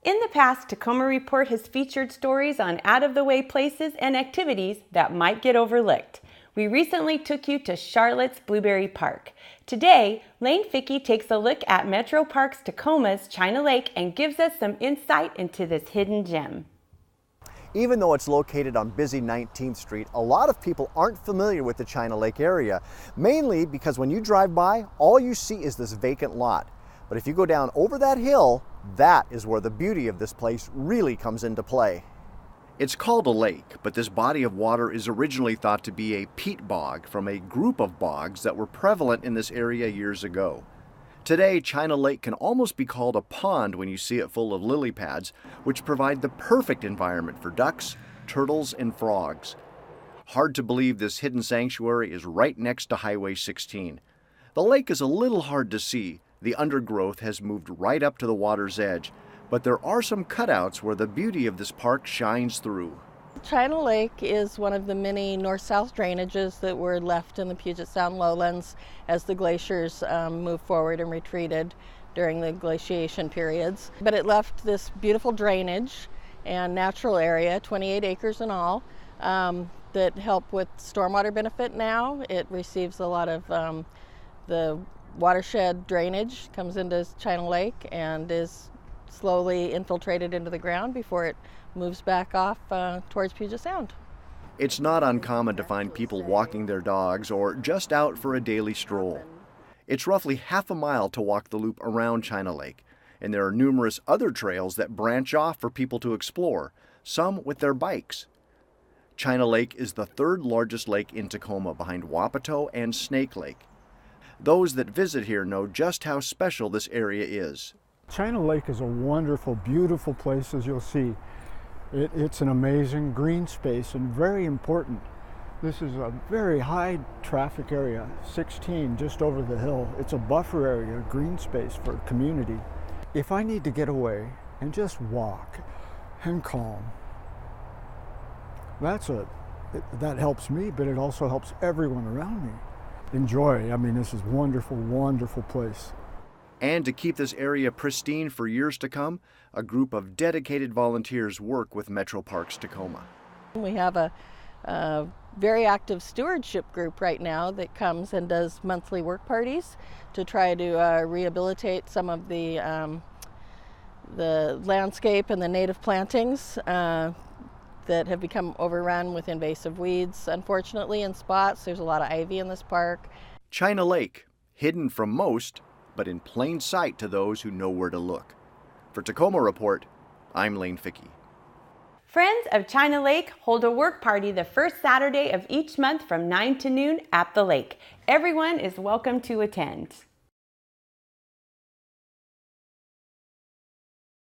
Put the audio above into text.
In the past, Tacoma Report has featured stories on out-of-the-way places and activities that might get overlooked. We recently took you to Charlotte's Blueberry Park. Today, Lane Fickey takes a look at Metro Parks Tacoma's China Lake and gives us some insight into this hidden gem. Even though it's located on busy 19th Street, a lot of people aren't familiar with the China Lake area, mainly because when you drive by, all you see is this vacant lot. But if you go down over that hill, that is where the beauty of this place really comes into play. It's called a lake, but this body of water is originally thought to be a peat bog from a group of bogs that were prevalent in this area years ago. Today, China Lake can almost be called a pond when you see it full of lily pads, which provide the perfect environment for ducks, turtles, and frogs. Hard to believe this hidden sanctuary is right next to Highway 16. The lake is a little hard to see. The undergrowth has moved right up to the water's edge, but there are some cutouts where the beauty of this park shines through. China Lake is one of the many north-south drainages that were left in the Puget Sound lowlands as the glaciers moved forward and retreated during the glaciation periods. But it left this beautiful drainage and natural area, 28 acres in all, that help with stormwater benefit now. It receives a lot of the watershed drainage, comes into China Lake and is slowly infiltrated into the ground before it moves back off towards Puget Sound. It's not uncommon to find people walking their dogs or just out for a daily stroll. It's roughly half a mile to walk the loop around China Lake, and there are numerous other trails that branch off for people to explore, some with their bikes. China Lake is the third largest lake in Tacoma behind Wapato and Snake Lake. Those that visit here know just how special this area is. China Lake is a wonderful, beautiful place, as you'll see. It's an amazing green space and very important. This is a very high traffic area, 16 just over the hill. It's a buffer area, green space for community. If I need to get away and just walk and calm, that helps me, but it also helps everyone around me. Enjoy. I mean, this is wonderful, wonderful place. And to keep this area pristine for years to come, a group of dedicated volunteers work with Metro Parks Tacoma. We have a very active stewardship group right now that comes and does monthly work parties to try to rehabilitate some of the landscape and the native plantings that have become overrun with invasive weeds. Unfortunately, in spots, there's a lot of ivy in this park. China Lake, hidden from most, but in plain sight to those who know where to look. For Tacoma Report, I'm Lane Fickey. Friends of China Lake hold a work party the first Saturday of each month from 9 to noon at the lake. Everyone is welcome to attend.